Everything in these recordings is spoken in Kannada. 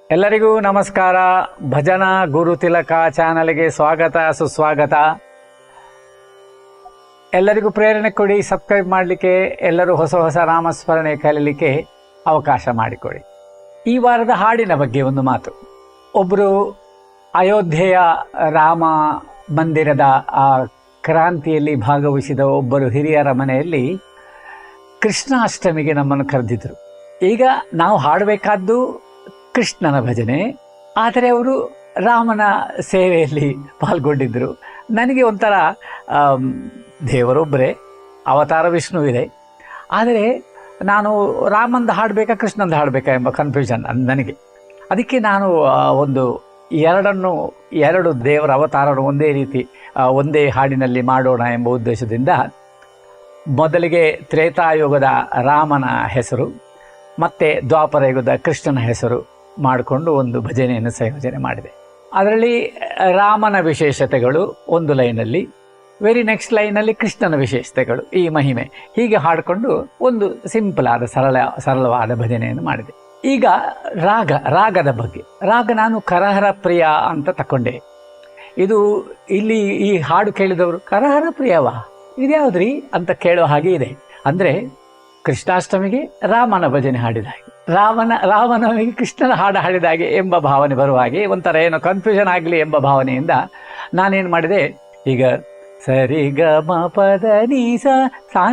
ಎಲ್ಲರಿಗೂ ನಮಸ್ಕಾರ. ಭಜನಾ ಗುರು ತಿಲಕ ಚಾನಲ್ಗೆ ಸ್ವಾಗತ, ಸುಸ್ವಾಗತ. ಎಲ್ಲರಿಗೂ ಪ್ರೇರಣೆ ಕೊಡಿ, ಸಬ್ಸ್ಕ್ರೈಬ್ ಮಾಡಲಿಕ್ಕೆ, ಎಲ್ಲರೂ ಹೊಸ ಹೊಸ ನಾಮಸ್ಮರಣೆ ಕಲೀಲಿಕ್ಕೆ ಅವಕಾಶ ಮಾಡಿಕೊಡಿ. ಈ ವಾರದ ಹಾಡಿನ ಬಗ್ಗೆ ಒಂದು ಮಾತು. ಒಬ್ಬರು ಅಯೋಧ್ಯೆಯ ರಾಮ ಮಂದಿರದ ಆ ಕ್ರಾಂತಿಯಲ್ಲಿ ಭಾಗವಹಿಸಿದ ಒಬ್ಬರು ಹಿರಿಯರ ಮನೆಯಲ್ಲಿ ಕೃಷ್ಣಾಷ್ಟಮಿಗೆ ನಮ್ಮನ್ನು ಕರೆದಿದ್ದರು. ಈಗ ನಾವು ಹಾಡಬೇಕಾದ್ದು ಕೃಷ್ಣನ ಭಜನೆ, ಆದರೆ ಅವರು ರಾಮನ ಸೇವೆಯಲ್ಲಿ ಪಾಲ್ಗೊಂಡಿದ್ದರು. ನನಗೆ ಒಂಥರ ದೇವರೊಬ್ಬರೇ, ಅವತಾರ ವಿಷ್ಣು ಇದೆ, ಆದರೆ ನಾನು ರಾಮಂದು ಹಾಡಬೇಕಾ ಕೃಷ್ಣಂದು ಹಾಡಬೇಕಾ ಎಂಬ ಕನ್ಫ್ಯೂಷನ್ ನನಗೆ. ಅದಕ್ಕೆ ನಾನು ಎರಡು ದೇವರ ಅವತಾರರು ಒಂದೇ ರೀತಿ ಒಂದೇ ಹಾಡಿನಲ್ಲಿ ಮಾಡೋಣ ಎಂಬ ಉದ್ದೇಶದಿಂದ ಮೊದಲಿಗೆ ತ್ರೇತಾಯುಗದ ರಾಮನ ಹೆಸರು ಮತ್ತು ದ್ವಾಪರ ಯುಗದ ಕೃಷ್ಣನ ಹೆಸರು ಮಾಡಿಕೊಂಡು ಒಂದು ಭಜನೆಯನ್ನು ಸಂಯೋಜನೆ ಮಾಡಿದೆ. ಅದರಲ್ಲಿ ರಾಮನ ವಿಶೇಷತೆಗಳು ಒಂದು ಲೈನಲ್ಲಿ, ವೆರಿ ನೆಕ್ಸ್ಟ್ ಲೈನಲ್ಲಿ ಕೃಷ್ಣನ ವಿಶೇಷತೆಗಳು, ಈ ಮಹಿಮೆ, ಹೀಗೆ ಹಾಡಿಕೊಂಡು ಒಂದು ಸಿಂಪಲ್ ಆದ ಸರಳವಾದ ಭಜನೆಯನ್ನು ಮಾಡಿದೆ. ಈಗ ರಾಗದ ಬಗ್ಗೆ. ರಾಗ ನಾನು ಕರಹರ ಪ್ರಿಯ ಅಂತ ತಗೊಂಡೆ. ಇದು ಇಲ್ಲಿ ಈ ಹಾಡು ಕೇಳಿದವರು ಕರಹರ ಪ್ರಿಯವಾ ಇದ್ಯಾವುದ್ರಿ ಅಂತ ಕೇಳೋ ಹಾಗೆ ಇದೆ. ಅಂದರೆ ಕೃಷ್ಣಾಷ್ಟಮಿಗೆ ರಾಮನ ಭಜನೆ ಹಾಡಿದ ಹಾಗೆ, ರಾಮನವಮಿಗೆ ಕೃಷ್ಣನ ಹಾಡು ಹಾಡಿದ ಹಾಗೆ ಎಂಬ ಭಾವನೆ ಬರುವ ಹಾಗೆ, ಒಂಥರ ಏನೋ ಕನ್ಫ್ಯೂಷನ್ ಆಗಲಿ ಎಂಬ ಭಾವನೆಯಿಂದ ನಾನೇನು ಮಾಡಿದೆ, ಈಗ ಸರಿ ಗ ಮ ಪದ ನೀ ಸ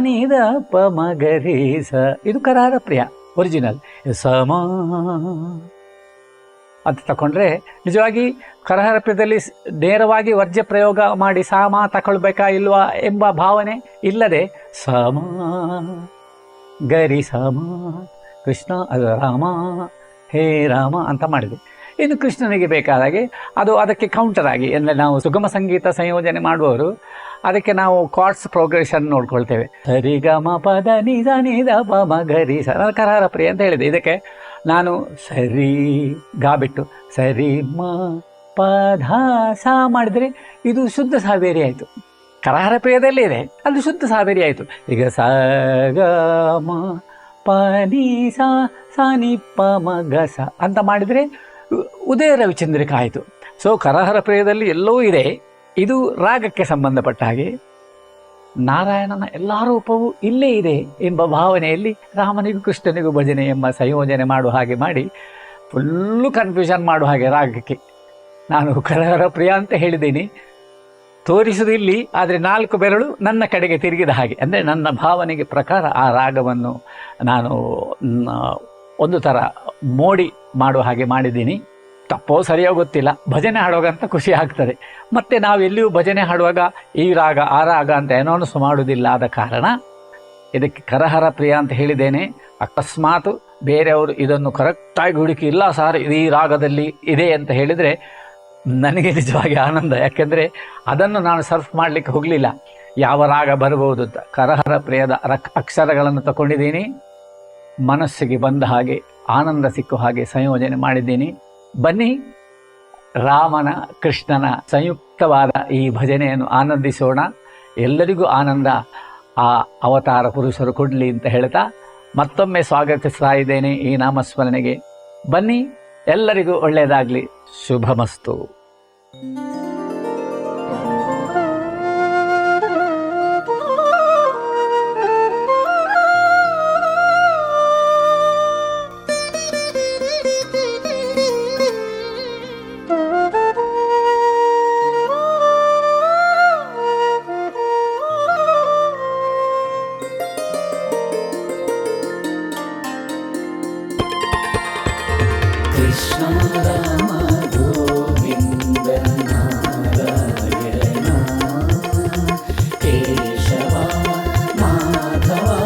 ನಿ ದ ಪ ಮ ಗ ರಿ ಸ, ಇದು ಕರಹರ ಪ್ರಿಯ ಒರಿಜಿನಲ್. ಸಮ ಅಂತ ತಗೊಂಡ್ರೆ ನಿಜವಾಗಿ ಕರಹರ ಪ್ರಿಯದಲ್ಲಿ ನೇರವಾಗಿ ವರ್ಜ್ಯ ಪ್ರಯೋಗ ಮಾಡಿ ಸಾಮ ತಗೊಳ್ಬೇಕಾ ಇಲ್ವಾ ಎಂಬ ಭಾವನೆ ಇಲ್ಲದೆ ಸಮ ಗರಿ ಸಮ ಕೃಷ್ಣ ಅದು ರಾಮ ಹೇ ರಾಮ ಅಂತ ಮಾಡಿದೆ. ಇನ್ನು ಕೃಷ್ಣನಿಗೆ ಬೇಕಾದಾಗೆ ಅದಕ್ಕೆ ಕೌಂಟರ್ ಆಗಿ, ಅಂದರೆ ನಾವು ಸುಗಮ ಸಂಗೀತ ಸಂಯೋಜನೆ ಮಾಡುವವರು ಅದಕ್ಕೆ ನಾವು ಕಾರ್ಡ್ಸ್ ಪ್ರೋಗ್ರೆಷನ್ ನೋಡ್ಕೊಳ್ತೇವೆ. ಸರಿ ಗ ಮ ಪದ ನಿ ದ ಪ ಮ ಗ ರಿ ಸ, ನಾನು ಕರಹರ ಪ್ರಿಯ ಅಂತ ಹೇಳಿದೆ. ಇದಕ್ಕೆ ನಾನು ಸರಿ ಗಾ ಬಿಟ್ಟು ಸರಿ ಮ ಪಧ ಸ ಮಾಡಿದರೆ ಇದು ಶುದ್ಧ ಸಾವೇರಿ ಆಯಿತು. ಕರಹರ ಪ್ರಿಯದಲ್ಲೇ ಇದೆ, ಅದು ಶುದ್ಧ ಸಾವೇರಿ ಆಯಿತು. ಈಗ ಸ ಗ ಮ ಪ ನಿ ಸ ನಿ ಪ ಮ ಗ ಸ ಅಂತ ಮಾಡಿದರೆ ಉದಯ ರವಿಚಂದ್ರಿಕ ಆಯಿತು. ಸೊ ಕರಹರ ಪ್ರಿಯದಲ್ಲಿ ಎಲ್ಲವೂ ಇದೆ. ಇದು ರಾಗಕ್ಕೆ ಸಂಬಂಧಪಟ್ಟ ಹಾಗೆ ನಾರಾಯಣನ ಎಲ್ಲ ರೂಪವೂ ಇಲ್ಲೇ ಇದೆ ಎಂಬ ಭಾವನೆಯಲ್ಲಿ ರಾಮನಿಗೂ ಕೃಷ್ಣನಿಗೂ ಭಜನೆ ಎಂಬ ಸಂಯೋಜನೆ ಮಾಡುವ ಹಾಗೆ ಮಾಡಿ ಫುಲ್ಲು ಕನ್ಫ್ಯೂಷನ್ ಮಾಡುವ ಹಾಗೆ ರಾಗಕ್ಕೆ ನಾನು ಕರಹರ ಪ್ರಿಯ ಅಂತ ಹೇಳಿದ್ದೀನಿ. ತೋರಿಸುವುದು ಇಲ್ಲಿ, ಆದರೆ 4 ಬೆರಳು ನನ್ನ ಕಡೆಗೆ ತಿರುಗಿದ ಹಾಗೆ, ಅಂದರೆ ನನ್ನ ಭಾವನೆಗೆ ಪ್ರಕಾರ ಆ ರಾಗವನ್ನು ನಾನು ಒಂದು ಥರ ಮೋಡಿ ಮಾಡುವ ಹಾಗೆ ಮಾಡಿದ್ದೀನಿ. ತಪ್ಪೋ ಸರಿಯೋ ಗೊತ್ತಿಲ್ಲ, ಭಜನೆ ಹಾಡುವಾಗಂತ ಖುಷಿ ಆಗ್ತದೆ. ಮತ್ತು ನಾವು ಎಲ್ಲಿಯೂ ಭಜನೆ ಹಾಡುವಾಗ ಈ ರಾಗ ಆ ರಾಗ ಅಂತ ಅನೌನ್ಸ್ ಮಾಡೋದಿಲ್ಲ. ಆದ ಕಾರಣ ಇದಕ್ಕೆ ಕರಹರ ಪ್ರಿಯ ಅಂತ ಹೇಳಿದ್ದೇನೆ. ಅಕಸ್ಮಾತ್ ಬೇರೆಯವರು ಇದನ್ನು ಕರೆಕ್ಟಾಗಿ ಹುಡುಕಿ ಇಲ್ಲ ಸಾರ್ ಇದು ಈ ರಾಗದಲ್ಲಿ ಇದೆ ಅಂತ ಹೇಳಿದರೆ ನನಗೆ ನಿಜವಾಗಿ ಆನಂದ. ಯಾಕೆಂದರೆ ಅದನ್ನು ನಾನು ಸರ್ಫ್ ಮಾಡಲಿಕ್ಕೆ ಹೋಗಲಿಲ್ಲ, ಯಾವ ರಾಗ ಬರಬಹುದು ಅಂತ. ಕರಹರ ಪ್ರಿಯದ ಅಕ್ಷರಗಳನ್ನು ತಗೊಂಡಿದ್ದೀನಿ, ಮನಸ್ಸಿಗೆ ಬಂದ ಹಾಗೆ ಆನಂದ ಸಿಕ್ಕುವ ಹಾಗೆ ಸಂಯೋಜನೆ ಮಾಡಿದ್ದೀನಿ. ಬನ್ನಿ, ರಾಮನ ಕೃಷ್ಣನ ಸಂಯುಕ್ತವಾದ ಈ ಭಜನೆಯನ್ನು ಆನಂದಿಸೋಣ. ಎಲ್ಲರಿಗೂ ಆನಂದ ಆ ಅವತಾರ ಪುರುಷರು ಕೊಡಲಿ ಅಂತ ಹೇಳ್ತಾ ಮತ್ತೊಮ್ಮೆ ಸ್ವಾಗತಿಸ್ತಾ ಇದ್ದೇನೆ ಈ ನಾಮಸ್ಮರಣೆಗೆ. ಬನ್ನಿ, ಎಲ್ಲರಿಗೂ ಒಳ್ಳೆಯದಾಗಲಿ. ಶುಭಮಸ್ತು. Krishna Rama Govinda Narayana Keshava Madhava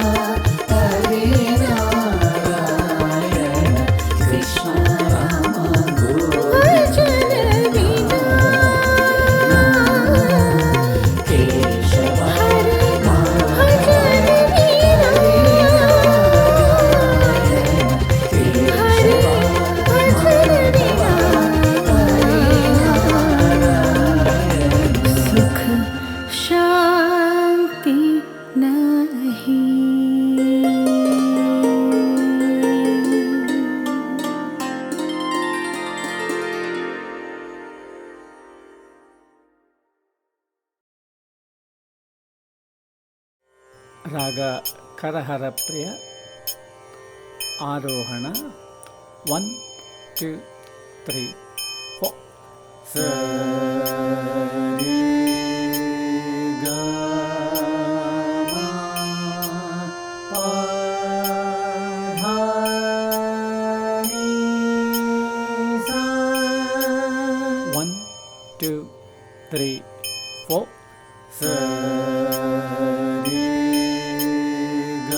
Hare Narayana Krishna Rama Govinda Keshava Madhava Hare Narayana ರಾಗ ಕರಹರ ಪ್ರಿಯ ಆರೋಹಣ 1 2 3 4 ಸರಿ ಗ ಮ ಪ ಧ ನಿ ಸ 1 2 3 4 ಸರಿ ಗ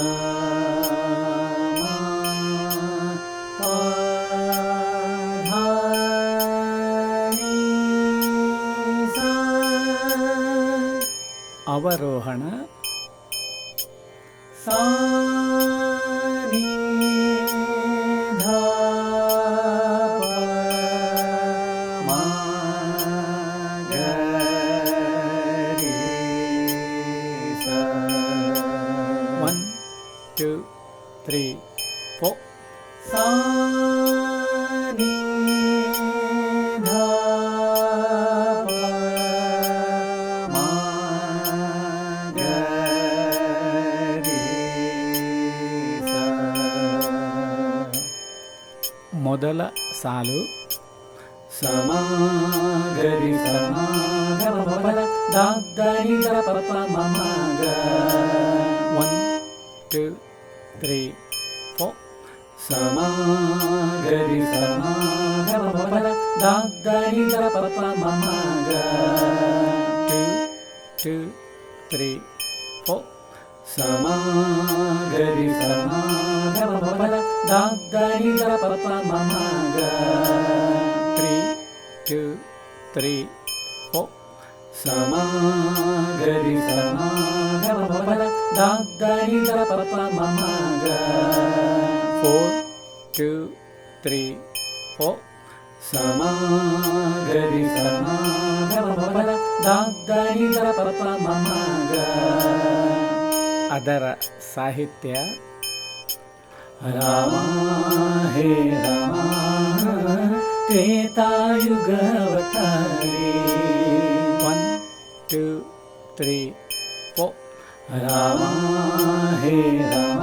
ಮ ಪ ಧ ನಿ ಸ ಅವರೋಹಣ ಸಾ ನಿ ಧ ಪ ಮ ಗ ರಿ ಸ 1 2 3 4 ಸಾ ನಿ ಧ ಪ ಮ ಗ ರಿ ಸ ಮೊದಲ ಸಾಲು ಸಮ ಗರಿ ಸಮ ಗ ಪ ಪ ದ ದ ನಿ ದ ಪ ಪ ಮ ಮ ಗ 1 2 3 4 ಸಮ ಗರಿ ಸಮ ಗ ಪ ಪ ದ ದ ನಿ ದ ಪ ಪ ಮ ಮ ಗ 2 2 3 4 ಸಮ ಗರಿ ಸಮ ಗ ಪ ಪ ದ ದ ನಿ ದ ಪ ಪ ಮ ಮ ಗ 3 2 3 4 ಸಮ ಗರಿ ಸಮ ಗ ಪ ಪ ದ ದ ನಿ ದ ಪ ಪ ಮ ಮ ಗ 4 2 3 4 ಸಮ ಗರಿ ಸಮ ಗ ಪ ಪ ದ ದ ನಿ ದ ಪ ಪ ಮ ಮ ಗ ಅದರ ಸಾಹಿತ್ಯ ರಾಮ ಹೇ ರಾಮ ತ್ರೇತಾಯುಗವತಾರಿ 1 2 3 4 ರಾಮ ಹೇ ರಾಮ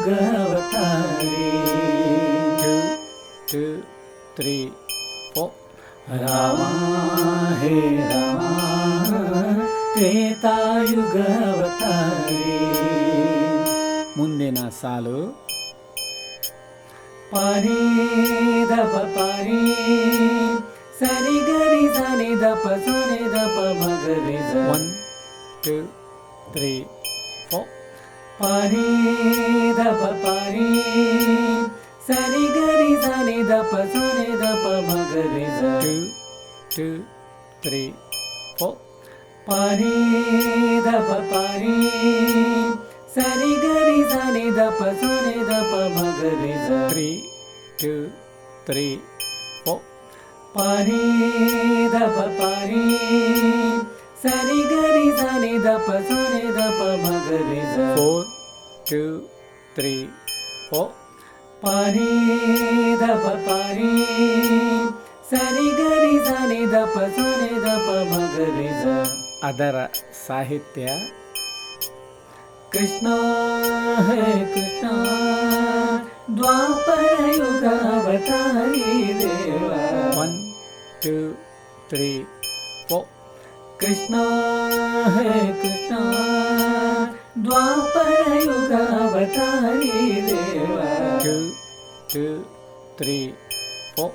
ತ್ರೇತಾಯುಗವತಾರಿ 2 2 3 4 ರಾಮ ಹೇ ರಾಮ ತ್ರೇತಾಯುಗವತಾರಿ ಮುಂದಿನ ಸಾಲು ಪಾರಿ ದಪ ಪಾರಿ ಸರಿ ಗರಿ ಸನಿ ದಪ ಸನಿ ದಪ ಮಗರಿ 1 2 3 4 ಪಾರಿ ದಪ ಪಾರಿ ಸರಿ ಗರಿ ಸನಿ ದಪ ಸನಿ ದಪ ಮಗರಿ 2 2 3 4 ಪಾರಿ ದಪ ಪಾರಿ ಸರಿ ಗರಿ ಸನಿ ದಪ ಸನಿ ದಪ ಮಗರಿ 3 2 3 4 ಪಾರಿ ದಪ ಪಾರಿ ಸರಿ ಗರಿ ಸನಿ ದಪ ಸನಿ ದಪ ಮಗರಿ 4 2 3 4 ಪಾರಿ ದಪ ಪಾರಿ ಸರಿ ಗರಿ ಸನಿ ದಪ ಸನಿ ದಪ ಮಗರಿ ಅದರ ಸಾಹಿತ್ಯ ಕೃಷ್ಣ ಹೇ ಕೃಷ್ಣ ದ್ವಾಪರ ಯುಗಾವತಾರಿ ದೇವ 1 2 3 4 ಕೃಷ್ಣ ಹೇ ಕೃಷ್ಣ ದ್ವಾಪರ ಯುಗಾವತಾರಿ ದೇವ 2 2 3 4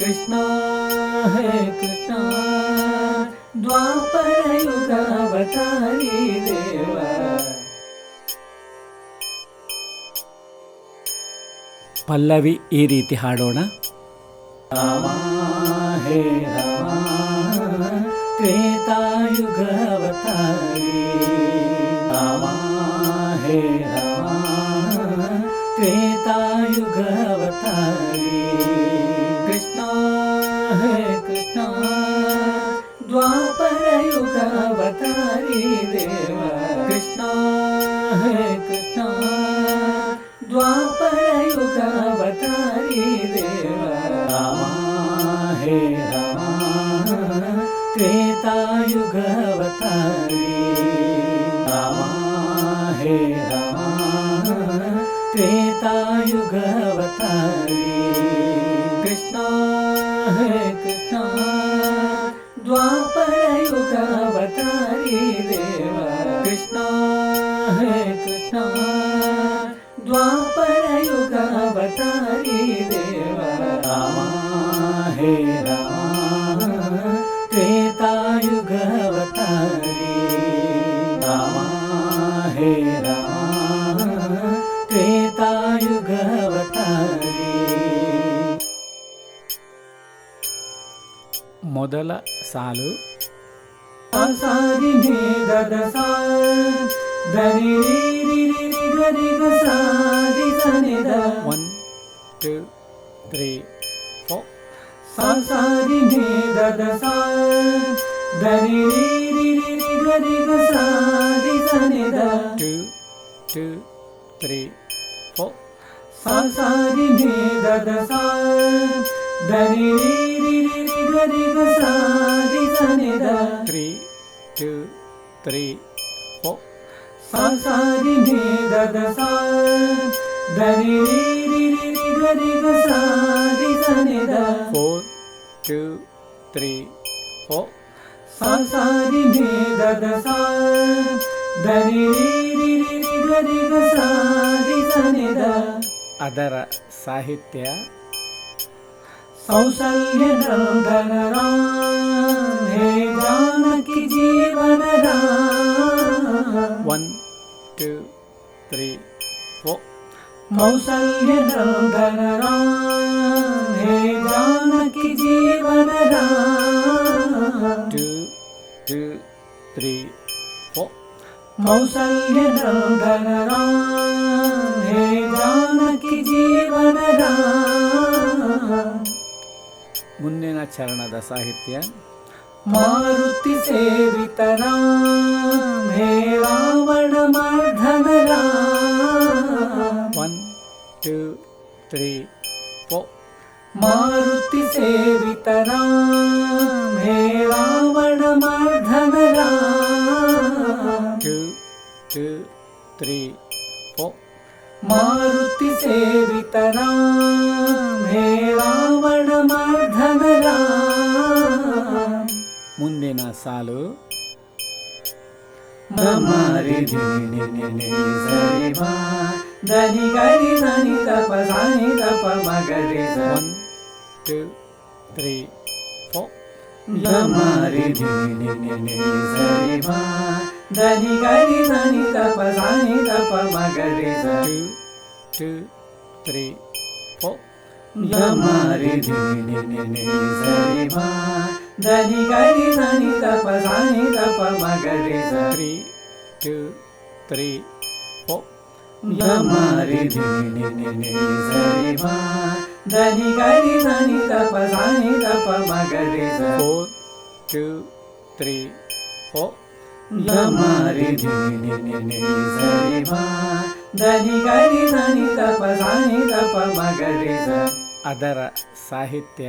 ಕೃಷ್ಣ ಹೇ ಕೃಷ್ಣ ದ್ವಾಪರ ಯುಗಾವತಾರಿ ದೇವ ಪಲ್ಲವಿ ಈ ರೀತಿ ಹಾಡೋಣ ರಾಮ ಹೇ ರಾಮ ತ್ರೇತಾಯುಗವತಾರಿ ರಾಮ ಹೇ ರಾಮ ತ್ರೇತಾಯುಗವತಾರಿ ಕೃಷ್ಣ ಹೇ ಕೃಷ್ಣ ದ್ವಾಪರ ಯುಗಾವತಾರಿ ದೇವ ಕೃಷ್ಣ ಹೇ ಕೃಷ್ಣ ದ್ವಾಪರ ಯುಗಾವತಾರಿ ದೇವ ರಾಮ ಹೇ ರಾಮ ತ್ರೇತಾಯುಗವತಾರಿ त्रेतायुगावतारी कृष्णा हे कृष्णा द्वापरयुगावतारी देवा कृष्णा हे कृष्णा द्वापरयुगावतारी देवा रामा हे रामा त्रेतायुगावतारी रामा हे रामा त्रेतायुगावतारी ಮೊದಲ ಸಾಲು ಸಾರಿ ನೇದ ಸಾ ಧರಿ ರಿ ರಿ ರಿ ಗರಿ ಗ ಸಾರಿ ಸನಿದ 1 2 3 4 ಸಾರಿ ನೇದ ಸಾ ಧರಿ ರಿ ರಿ ರಿ ರಿ ಗರಿ ಗ ಸಾರಿ ಸನಿದ 2 2 3 4 ಸಾರಿ ನೇದ ಸಾ ಧರಿ ರಿ ರಿ ರಿ ರಿ ಗರಿ ಗ ಸಾರಿ ಸನಿದ 3 2 3 4 ಸಾರಿ ನೇದ ಸಾ ಧರಿ ರಿ ರಿ ರಿ ರಿ ಗರಿ ಗ ಸಾರಿ ಸನಿದ 4 2 3 4 ಸಾರಿ ನೇದ ಸಾ ಧರಿ ರಿ ರಿ ರಿ ರಿ ಗರಿ ಗ ಸಾರಿ ಸನಿದ ಅದರ ಸಾಹಿತ್ಯ ಕೌಸಲ್ಯ ನಂದನ ರಾಮ ಹೇ ಜಾನಕಿ ಜೀವನ ರಾಮ 1 2 3 4 ಕೌಸಲ್ಯ ನಂದನ ರಾಮ ಹೇ ಜಾನಕಿ ಜೀವನ ರಾಮ 2 2 3 4 ಕೌಸಲ್ಯ ನಂದನ ರಾಮ ಹೇ ಜಾನಕಿ ಜೀವನ ರಾಮ ಮುಂದಿನ ಚರಣದ ಸಾಹಿತ್ಯ ಮಾರುತಿ ಸೇವಿತ ರಾಮ ಹೇ ರಾವಣ ಮರ್ಧನ ರಾಮ 1 2 3 4 ಮಾರುತಿ ಸೇವಿತ ರಾಮ ಹೇ ರಾವಣ ಮರ್ಧನ ರಾಮ 2 2 3 4 ಮಾರುತಿ ಸೇವಿತ ರಾಮ ಹೇ ರಾವಣ ಮರ್ಧನ ರಾಮ ಮುಂದಿನ ಸಾಲು ಮಾರಿ ಧಿನಿ ನಿ ಸರಿ ಮಾ ಧನಿ ಗರಿ ಧನಿ ತಪ ಧನಿ ತಪ ಮಗರಿ 1 2 3 4 ಮಾರಿ ಧಿನಿ ನಿ ಸರಿ ಮಾ ಧನಿ ಗರಿ ಧನಿ ತಪ ಧನಿ ತಪ ಮಗರಿ 2 2 3 4 ಮಾರಿ ಧಿನಿ ನಿ ಸರಿ ಮಾ ಧನಿ ಗರಿ ಧನಿ ತಪ ಧನಿ ತಪ ಮಗರಿ 3 2 3 4 ಮಾರಿ ಧಿನಿ ನಿ ಸರಿ ಮಾ ಧನಿ ಗರಿ ಧನಿ ತಪ ಧನಿ ತಪ ಮಗರಿ 4 2 3 4 ಮಾರಿ ಧಿನಿ ನಿ ಸರಿ ಮಾ ಧನಿ ಗರಿ ಧನಿ ತಪ ಧನಿ ತಪ ಮಗರಿ ಅದರ ಸಾಹಿತ್ಯ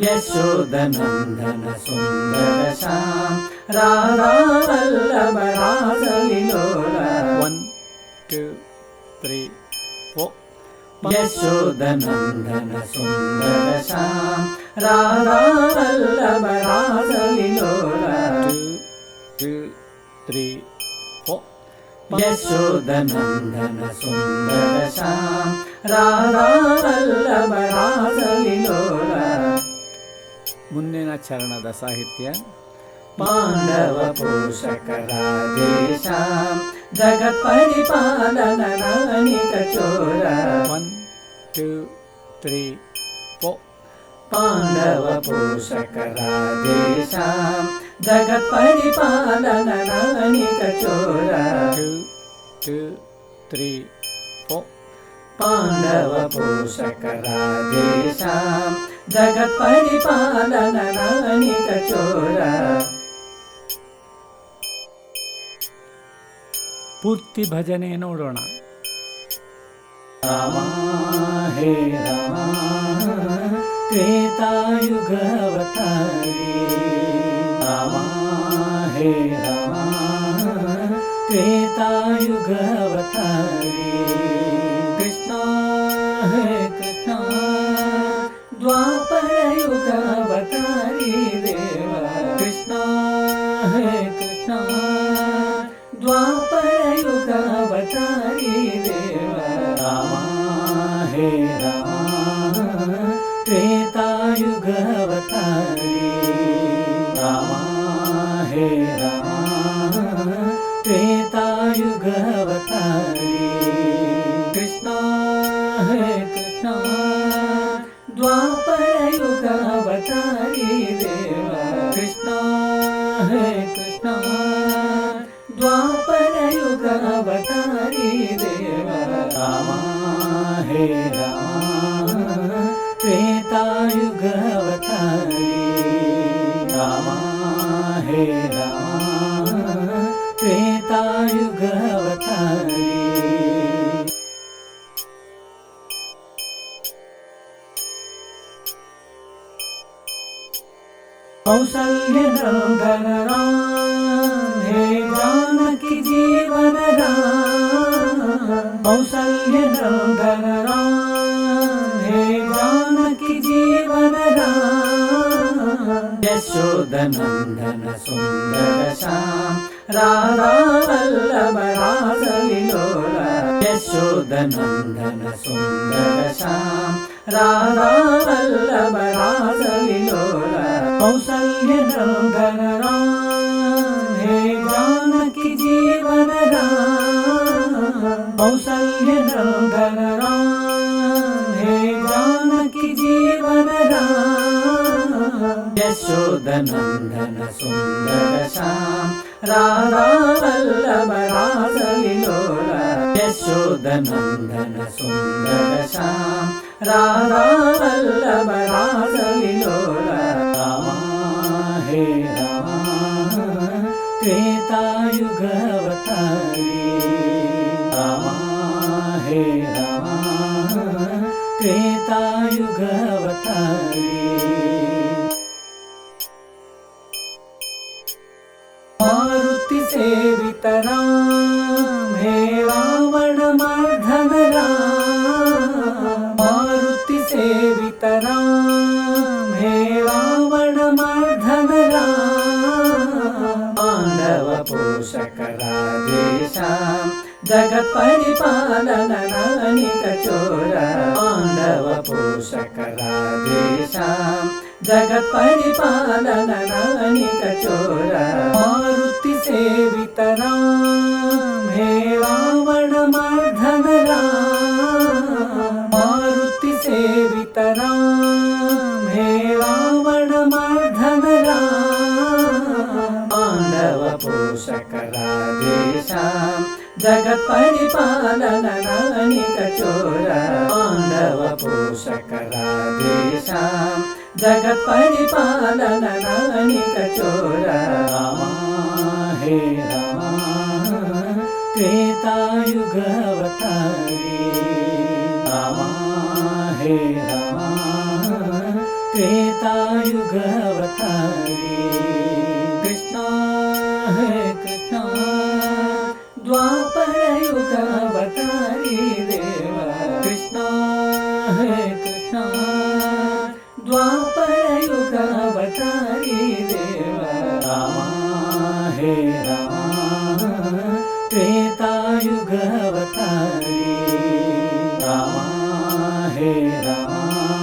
ಯಶೋದನಂದನ ಸುಂದರ ಶ್ಯಾಮ ರಾಧಾ ವಲ್ಲಭ ರಾಸಲಿಲೋಲ 1 2 3 4 ಯಶೋದನಂದನ ಸುಂದರ ಶ್ಯಾಮ ರಾಧಾ ವಲ್ಲಭ ರಾಸಲಿಲೋಲ 2 2 3 4 ಯಶೋದನಂದನ ಸುಂದರ ಶ್ಯಾಮ ರಾಧಾ ವಲ್ಲಭ ರಾಸಲಿಲೋಲ ಮುಂದಿನ ಚರಣದ ಸಾಹಿತ್ಯ ಪಾಂಡವ ಪೋಷಕರ ದೇಶ ಜಗತ್ ಪರಿಪಾಲನ ರಾಣಿಕ ಚೋರ 1 2 3 4 ಪಾಂಡವ ಪೋಷಕರ ದೇಶ ಜಗತ್ ಪರಿಪಾಲನ ರಾಣಿಕ ಚೋರ 2 2 3 4 ಪಾಂಡವ ಪೋಷಕರ ದೇಶ ಜಗತ್ ಪರಿಪಾಲನ ರಾಣಿಕ ಚೋರ ಪೂರ್ತಿ ಭಜನೆ ನೋಡೋಣ. ರಾಮ ಹೇ ರಾಮ ತ್ರೇತಾಯುಗಾವತಾರಿ ರಾಮ ಹೇ ರಾಮ ತ್ರೇತಾಯುಗಾವತಾರಿ हे राम त्रेतायुग अवतारी राम हे राम त्रेतायुग अवतारी कृष्ण हे कृष्ण द्वापर युग अवतारी देव कृष्ण हे कृष्ण द्वापर युग अवतारी देव राम हे राम त्रेतायुग अवतारी राम हे राम त्रेतायुग अवतारी कौसल्य नंदन राम हे जानकी जीवन राम कौसल्य नंदन राम हे जानकी जीवन राम यशोदनंदन सुंदर श्याम राधा वल्लभ रास विलोला यशोदनंदन सुंदर श्याम राधा वल्लभ रास विलोला कौसल्य नंदन राम हे जानकी जीवन राम कौसल्य नंदन राम हे जानकी जीवन राम यशोदनंदन सुंदर श्याम राधा वल्लभ रास विलोला यशोदनंदन सुंदर श्याम राधा वल्लभ रास विलोला राम हे राम त्रेतायुग अवतारी राम हे राम त्रेतायुग अवतारी मारुति सेवित राम हे रावण मर्दन राम मारुति सेवित राम हे रावण मर्दन राम पांडव पोषक राधेश्याम जगत परिपालन नानिक चोर पांडव पोषक राधेश्याम जगत परिपालन नानिक चोर मारुति सेवित राम हे रावण मर्दन राम मारुति सेवित राम हे रावण मर्दन राम पांडव पोषक राधेश्याम जगत परिपालन नानिक चोर पांडव पोषक राधेश्याम जगत परिपालन नानिक चोर राम हे राम त्रेतायुग अवतारी राम हे राम त्रेतायुग अवतारी कृष्ण हे कृष्ण द्वापर युग अवतारी देव कृष्ण हे कृष्ण द्वापर युग अवतारी देव राम हे राम त्रेतायुग अवतारी राम हे राम